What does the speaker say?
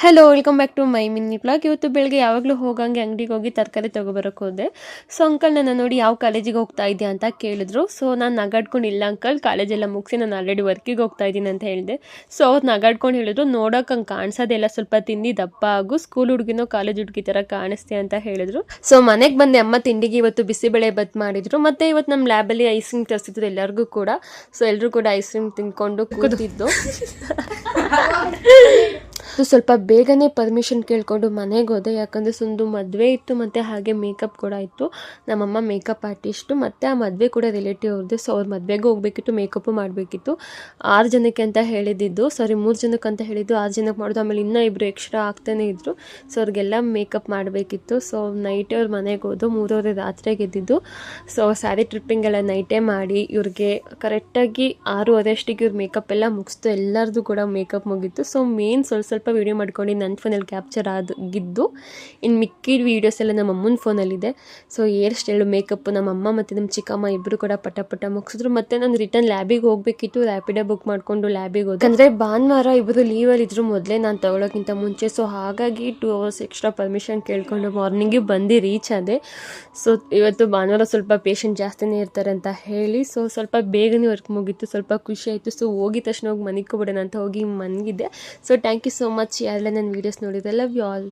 Hello welcome back to my mini blog. ಇವತ್ತು ಬೆಳಗ್ಗೆ ಯಾವಾಗಲೂ ಹೋಗಂಗೆ ಅಂಗಡಿಗೆ ಹೋಗಿ ತರಕಾರಿ ತೊಗೊಬರೋಕೆ ಹೋದೆ. ಸೊ ಅಂಕಲ್ ನನ್ನ ನೋಡಿ ಯಾವ ಕಾಲೇಜಿಗೆ ಹೋಗ್ತಾ ಇದೆಯಾ ಅಂತ ಕೇಳಿದ್ರು. ಸೊ ನಾನು ನಗಾಡ್ಕೊಂಡು ಇಲ್ಲ ಅಂಕಲ್, ಕಾಲೇಜೆಲ್ಲ ಮುಗಿಸಿ ನಾನು ಆಲ್ರೆಡಿ ವರ್ಕಿಗೆ ಹೋಗ್ತಾ ಇದ್ದೀನಿ ಅಂತ ಹೇಳಿದೆ. ಸೊ ಅವ್ರು ನಗಾಡ್ಕೊಂಡು ಹೇಳಿದ್ರು, ನೋಡೋಕೆ ಹಂಗೆ ಕಾಣಿಸೋದೆಲ್ಲ ಸ್ವಲ್ಪ ತಿಂದು ದಪ್ಪ ಆಗು, ಸ್ಕೂಲ್ ಹುಡುಗಿನೋ ಕಾಲೇಜ್ ಹುಡುಗಿ ಥರ ಕಾಣಿಸ್ತೀಯ ಅಂತ ಹೇಳಿದ್ರು. ಸೊ ಮನೆಗೆ ಬಂದೆ, ಅಮ್ಮ ತಿಂಡಿಗೆ ಇವತ್ತು ಬಿಸಿಬೇಳೆ ಬತ್ ಮಾಡಿದ್ರು. ಮತ್ತೆ ಇವತ್ತು ನಮ್ಮ ಲ್ಯಾಬಲ್ಲಿ ಐಸ್ ಕ್ರೀಮ್ ತರಿಸಿದ್ರು ಎಲ್ಲರಿಗೂ ಕೂಡ. ಸೊ ಎಲ್ಲರೂ ಕೂಡ ಐಸ್ ಕ್ರೀಮ್ ತಿನ್ಕೊಂಡು ಕೂತಿದ್ದು. ಸ್ವಲ್ಪ ಬೇಗನೆ ಪರ್ಮಿಷನ್ ಕೇಳ್ಕೊಂಡು ಮನೆಗೆ ಹೋದೆ, ಯಾಕಂದರೆ ಸುಂದು ಮದುವೆ ಇತ್ತು ಮತ್ತು ಹಾಗೆ ಮೇಕಪ್ ಕೂಡ ಇತ್ತು. ನಮ್ಮಮ್ಮ ಮೇಕಪ್ ಆರ್ಟಿಸ್ಟು ಮತ್ತು ಆ ಮದುವೆ ಕೂಡ ರಿಲೇಟಿವ್ ಅವ್ರದ್ದು. ಸೊ ಅವ್ರ ಮದುವೆಗೂ ಹೋಗಬೇಕಿತ್ತು, ಮೇಕಪ್ಪು ಮಾಡಬೇಕಿತ್ತು. 6 ಜನಕ್ಕೆ ಅಂತ ಹೇಳಿದ್ದು, 3 ಜನಕ್ಕೆ ಅಂತ ಹೇಳಿದ್ದು, 6 ಜನಕ್ಕೆ ಮಾಡೋದು. ಆಮೇಲೆ ಇನ್ನೂ 2 ಎಕ್ಸ್ಟ್ರಾ ಆಗ್ತಾನೆ ಇದ್ದರು. ಸೊ ಅವ್ರಿಗೆಲ್ಲ ಮೇಕಪ್ ಮಾಡಬೇಕಿತ್ತು. ಸೊ ನೈಟೇ ಅವ್ರ ಮನೆಗೆ ಹೋದು 3 ರಾತ್ರಿಗೆ ಎದ್ದಿದ್ದು. ಸೊ ಸ್ಯಾರಿ ಟ್ರಿಪ್ಪಿಂಗೆಲ್ಲ ನೈಟೇ ಮಾಡಿ ಇವ್ರಿಗೆ ಕರೆಕ್ಟಾಗಿ 6:30 ಅಷ್ಟಿಗೆ ಇವ್ರ ಮೇಕಪ್ ಎಲ್ಲ ಮುಗಿಸ್ತು. ಎಲ್ಲರದು ಕೂಡ ಮೇಕಪ್ ಮುಗೀತು. ಸೊ ಮೇನ್ ಸ್ವಲ್ಪ ವೀಡಿಯೋ ಮಾಡ್ಕೊಂಡು ನನ್ನ ಫೋನಲ್ಲಿ ಕ್ಯಾಪ್ಚರ್ ಆಗಿದ್ದು, ಇನ್ನು ಮಿಕ್ಕಿದ ವೀಡಿಯೋಸ್ ಎಲ್ಲ ನಮ್ಮ ಅಮ್ಮನ ಫೋನಲ್ಲಿದೆ. ಸೊ ಹೇರ್ ಸ್ಟೈಲು, ಮೇಕಪ್ಪು ನಮ್ಮಮ್ಮ ಮತ್ತು ನಮ್ಮ ಚಿಕ್ಕಮ್ಮ ಇಬ್ಬರು ಕೂಡ ಪಟ ಮುಗಿಸಿದ್ರು. ಮತ್ತು ನಾನು ರಿಟರ್ನ್ ಲ್ಯಾಬಿಗೆ ಹೋಗಬೇಕಿತ್ತು. ರ್ಯಾಪಿಡೋ ಬುಕ್ ಮಾಡಿಕೊಂಡು ಲ್ಯಾಬಿಗೆ ಹೋದೆ. ಅಂದರೆ ಭಾನುವಾರ ಇಬ್ಬರು ಲೀವಲ್ಲಿ ಇದ್ರು ಮೊದಲೇ, ನಾನು ತಗೊಳ್ಳೋಕ್ಕಿಂತ ಮುಂಚೆ. ಸೊ ಹಾಗಾಗಿ 2 ಅವರ್ಸ್ ಎಕ್ಸ್ಟ್ರಾ ಪರ್ಮಿಷನ್ ಕೇಳ್ಕೊಂಡು ಮಾರ್ನಿಂಗಿಗೆ ಬಂದು ರೀಚ್ ಆದೆ. ಸೊ ಇವತ್ತು ಭಾನುವಾರ ಸ್ವಲ್ಪ ಪೇಷಂಟ್ ಜಾಸ್ತಿನೇ ಇರ್ತಾರೆ ಅಂತ ಹೇಳಿ ಸೊ ಸ್ವಲ್ಪ ಬೇಗನೆ ವರ್ಕ್ ಮುಗೀತು. ಸ್ವಲ್ಪ ಖುಷಿ ಆಯಿತು. ಸೊ ಹೋಗಿದ ತಕ್ಷಣ ಹೋಗಿ ಮನೆಗೆ ಬಿಡೋಣ ಅಂತ ಹೋಗಿ ಮನಗಿದ್ದೆ. So thank you so much ಯಾರೆಲ್ಲ ನನ್ನ ವೀಡಿಯೋಸ್ ನೋಡಿದ್ರೆ. Love you all.